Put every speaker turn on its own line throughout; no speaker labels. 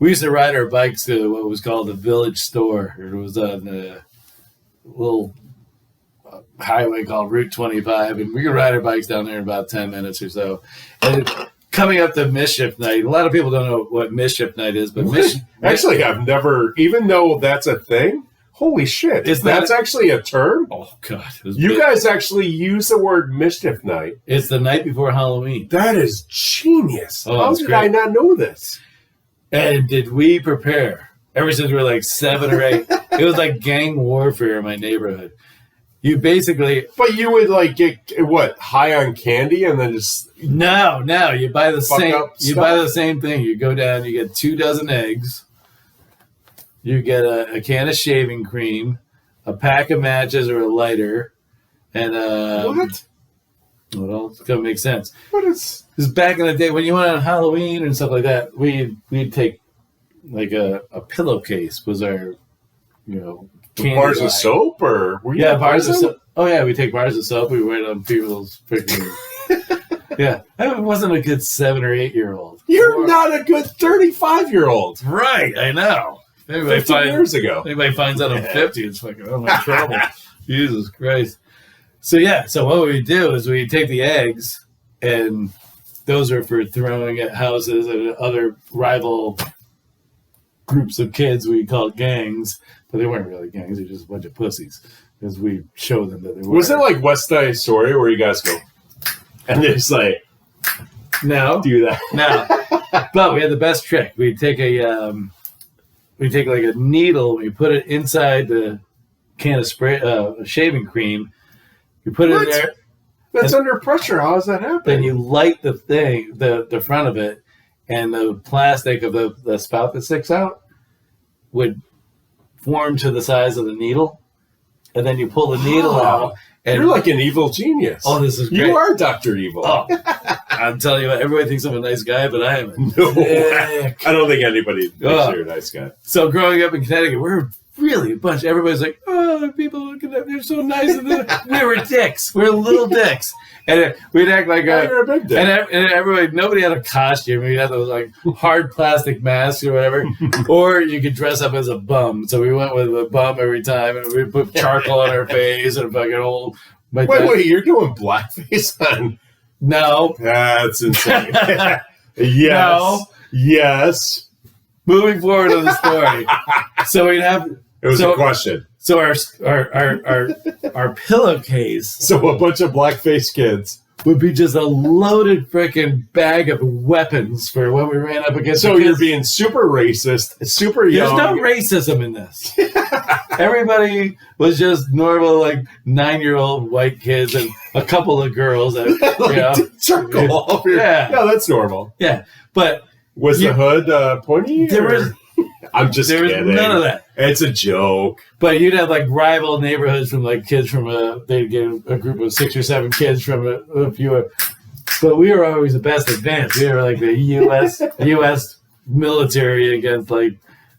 we used to ride our bikes to what was called the village store. It was on a little highway called Route 25, and we could ride our bikes down there in about 10 minutes or so. And coming up to Mischief night, a lot of people don't know what Mischief night is, but
Actually, I've never, even though that's a thing, holy shit. That's actually a term?
Oh, God.
You guys actually use the word Mischief night.
It's the night before Halloween.
That is genius.
Oh,
how did I not know this?
And did we prepare? Ever since we were like 7 or 8. It was like gang warfare in my neighborhood. You basically...
But you would like get, what, high on candy and then just...
No. You buy the same thing. You go down, you get 2 dozen eggs. You get a can of shaving cream, a pack of matches or a lighter, and
what?
Well, it's gonna make sense.
What is?
Because back in the day, when you went on Halloween and stuff like that, we'd take like a pillowcase was our,
bars of soap or
bars of soap. Oh yeah, we take bars of soap. We wear it on people's freaking. Yeah, I wasn't a good 7 or 8 year old.
You're not a good 35-year-old.
Right, I know.
50 years ago.
Anybody finds out I'm 50, it's fucking, I'm in trouble. Jesus Christ. So what we do is we take the eggs, and those are for throwing at houses and other rival groups of kids. We call it gangs, but they weren't really gangs. They're just a bunch of pussies, because we show them that they were.
Was it like West Side Story where you guys go, and it's like,
no,
do that.
No. But we had the best trick. We take like a needle, we put it inside the can of shaving cream. You put it in there.
That's under pressure. How does that happen?
Then you light the thing, the front of it, and the plastic of the spout that sticks out would form to the size of the needle. And then you pull the needle out. And
you're like an evil genius.
Oh, this is great.
You are Dr. Evil.
Oh, I'm telling you what, everybody thinks I'm a nice guy, but I am a
dick. I don't think anybody thinks you're a nice guy.
So growing up in Connecticut, we're really a bunch. Everybody's like, oh, people, they're so nice. We were dicks. We were little dicks. And we'd act like
you're a big dick.
And everybody, nobody had a costume. We had those like hard plastic masks or whatever. Or you could dress up as a bum. So we went with a bum every time, and we put charcoal on our face and a fucking old.
Wait, you're doing blackface on?
No.
That's insane. Yes.
No.
Yes.
Moving forward to the story. So we'd have.
It was a question.
So our pillowcase.
So a bunch of blackface kids
would be just a loaded freaking bag of weapons for when we ran up against.
So you're being super racist, super young.
There's no racism in this. Everybody was just normal, like 9-year-old white kids and a couple of girls. That,
circle.
Yeah,
that's normal.
Yeah, but
was the hood pointy?
There was.
I'm just kidding.
There was none of that.
It's a joke.
But you'd have like rival neighborhoods from like kids from they'd get a group of 6 or 7 kids from a few. But we were always the best advanced. We were like the U.S. military against like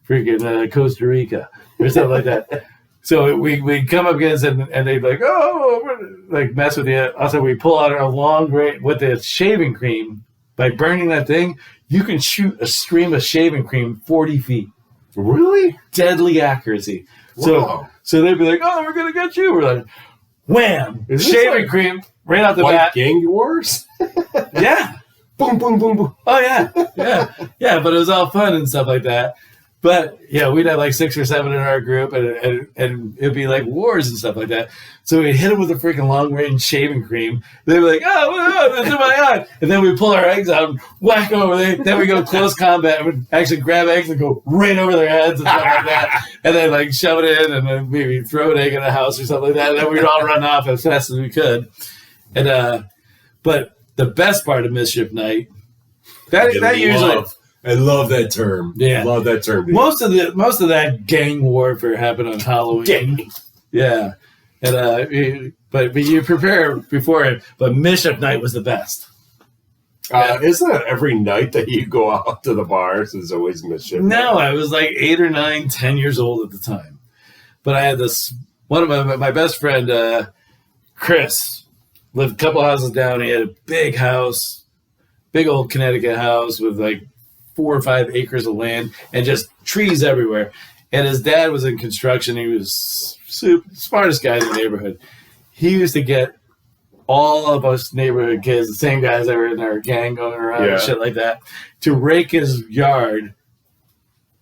freaking Costa Rica or something like that. So we'd come up against it, and they'd be like, oh, like mess with you. Also, we pull out our long range with the shaving cream. By burning that thing, you can shoot a stream of shaving cream 40 feet.
Really?
Deadly accuracy.
Wow.
So they'd be like, oh, we're going to get you. We're like, wham! Shaving cream right out the bat.
Gang wars?
Yeah.
Boom, boom, boom, boom.
Oh, yeah. Yeah, but it was all fun and stuff like that. But, yeah, we'd have like 6 or 7 in our group, and it'd be like wars and stuff like that. So we'd hit them with a freaking long-range shaving cream. They'd be like, oh, that's in my eye. And then we pull our eggs out and whack over there. Then we go close combat and we'd actually grab eggs and go right over their heads and stuff like that. And then, like, shove it in and then maybe throw an egg in a house or something like that. And then we'd all run off as fast as we could. And but the best part of Mischief Night, that usually...
I love that term.
Yeah,
love that term. Dude.
Most of that gang warfare happened on Halloween.
Gang.
Yeah, and but you prepare before it. But Mischief Night was the best.
Isn't that every night that you go out to the bars is always Mischief?
No, I was like 8 or 9, 10 years old at the time. But I had this one of my best friend, Chris, lived a couple houses down. He had a big house, big old Connecticut house with like 4 or 5 acres of land and just trees everywhere. And his dad was in construction. He was smartest guy in the neighborhood. He used to get all of us neighborhood kids, the same guys that were in our gang going around and shit like that, to rake his yard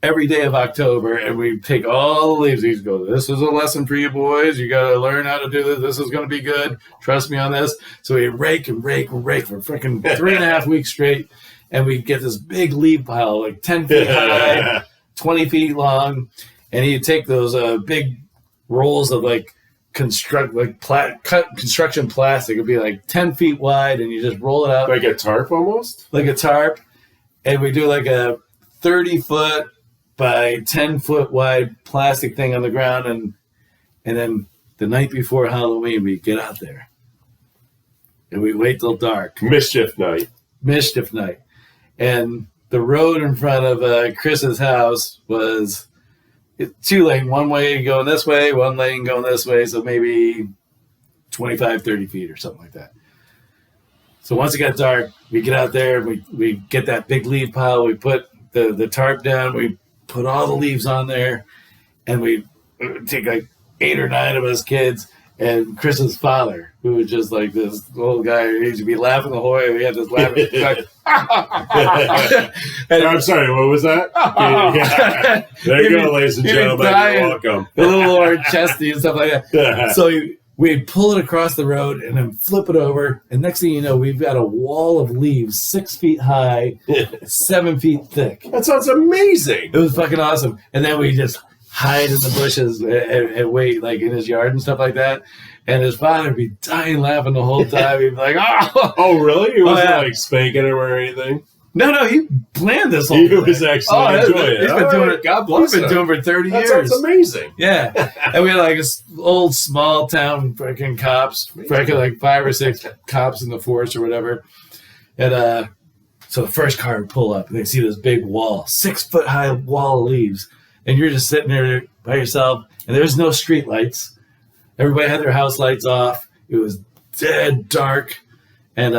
every day of October, and we take all the leaves. He'd go, "This is a lesson for you boys. You got to learn how to do this. This is going to be good. Trust me on this." So we rake and rake and rake for freaking 3.5 weeks straight, and we get this big leaf pile, like 10 feet high, 20 feet long, and he'd take those big rolls of like construction plastic. It'd be like 10 feet wide, and you just roll it out
like a tarp, almost
like a tarp, and we do like a 30-foot by 10-foot wide plastic thing on the ground, and then the night before Halloween we get out there and we wait till dark.
Mischief night,
and the road in front of Chris's house was 2-lane, one way going this way, one lane going this way, so maybe 25-30 feet or something like that. So once it got dark, we get out there, we get that big leaf pile, we put the tarp down, we put all the leaves on there, and we take like 8 or 9 of us kids and Chris's father, who was just like this old guy who used to be laughing the whole way. We had this laughing.
And I'm sorry, what was that? Yeah. There you go, ladies and gentlemen. You're welcome.
A little more chesty and stuff like that. So we'd pull it across the road and then flip it over. And next thing you know, we've got a wall of leaves 6 feet high, 7 feet thick.
That sounds amazing.
It was fucking awesome. And then we just hide in the bushes and wait, like in his yard and stuff like that. And his father would be dying laughing the whole time. He'd be like, "Oh,
oh, really? He wasn't like spanking him or anything."
No, he planned this whole
thing.
He
was actually enjoying it.
He's been doing it. God bless him. He's been doing it for 30 years.
That sounds amazing.
Yeah. And we had like old small town freaking cops, freaking like 5 or 6 cops in the force or whatever. And so the first car would pull up and they see this big wall, 6-foot high wall of leaves. And you're just sitting there by yourself, and there's no street lights. Everybody had their house lights off. It was dead dark. And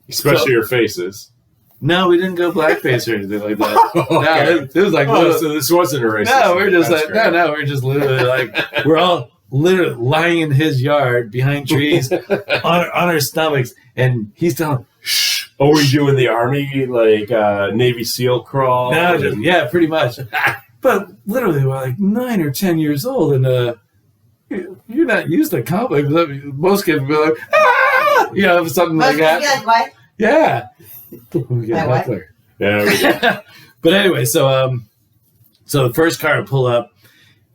especially your faces.
No, we didn't go blackface or anything like that. No, it was like,
so this wasn't a racist.
No, we're just like, no, we're just literally like, we're all literally lying in his yard behind trees on our stomachs, and he's telling, shh.
Oh, were you doing the army, like Navy SEAL crawl?
No, yeah, pretty much. But literally, we're like 9 or 10 years old, and you're not used to comics. Most kids would be like, ah! You know, something like that.
You guys what?
Yeah.
Yeah.
But anyway, so the first car would pull up,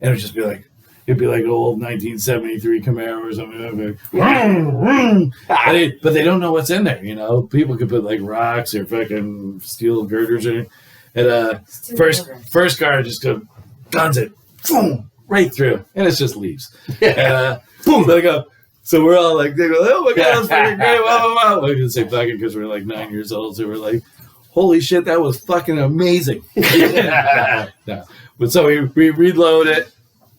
and it would just be like, it'd be like an old 1973 Camaro or something. Like, but they don't know what's in there, you know. People could put like rocks or fucking steel girders in it. And first car just guns it, boom, right through, and it's just leaves. And boom, they go. So we're all like, they go, oh my god, that's fucking great! Wow. We didn't say fucking because we're like 9 years old, so we're like, holy shit, that was fucking amazing. No. But so we reload it,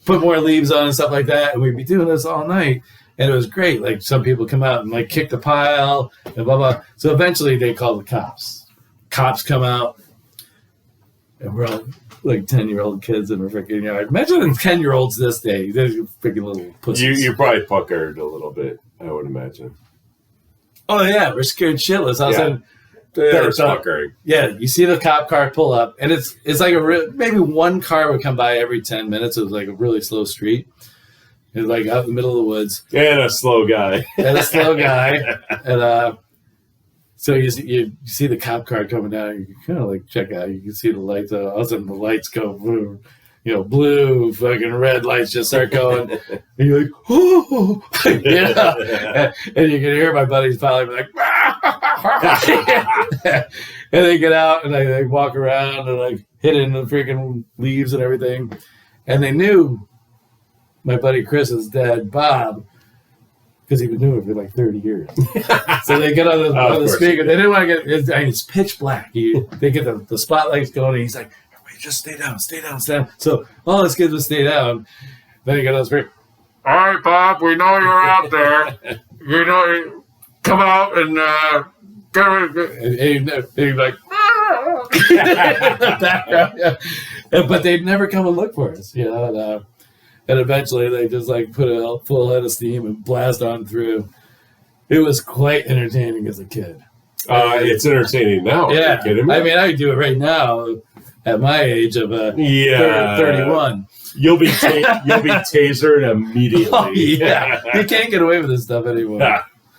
put more leaves on and stuff like that, and we'd be doing this all night, and it was great. Like some people come out and like kick the pile and blah blah. So eventually they call the cops. Cops come out, and we're all like 10-year-old kids in a freaking yard. Imagine 10-year-olds this day. They're freaking little pussies.
You probably puckered a little bit, I would imagine.
Oh yeah, we're scared shitless. All of a sudden,
they're puckering.
Yeah, you see the cop car pull up, and it's like maybe one car would come by every 10 minutes. It was like a really slow street. It was like out in the middle of the woods.
And a slow guy.
And so you see the cop car coming down. You can kind of like check out. You can see the lights. All of a sudden, the lights go blue, blue, fucking red lights just start going. And you're like, oh, and you can hear my buddies finally like, and they get out and they walk around and like hit in the freaking leaves and everything. And they knew my buddy Chris's dad, Bob, because he was doing it for like 30 years. So they get on the speaker. They didn't want to get, it's pitch black. They get the spotlights going, and he's like, everybody just stay down. So all his kids would stay down. Then he got on the speaker. All right, Bob, we know you're out there. Come out and get and he'd be like, in the background. Yeah. But they'd never come and look for us, you know. And eventually they just like put a full head of steam and blast on through. It was quite entertaining as a kid.
It's entertaining now.
Yeah.
Are you kidding me?
I mean, I do it right now at my age of 31.
You'll be tasered immediately.
Oh, yeah. You can't get away with this stuff anymore.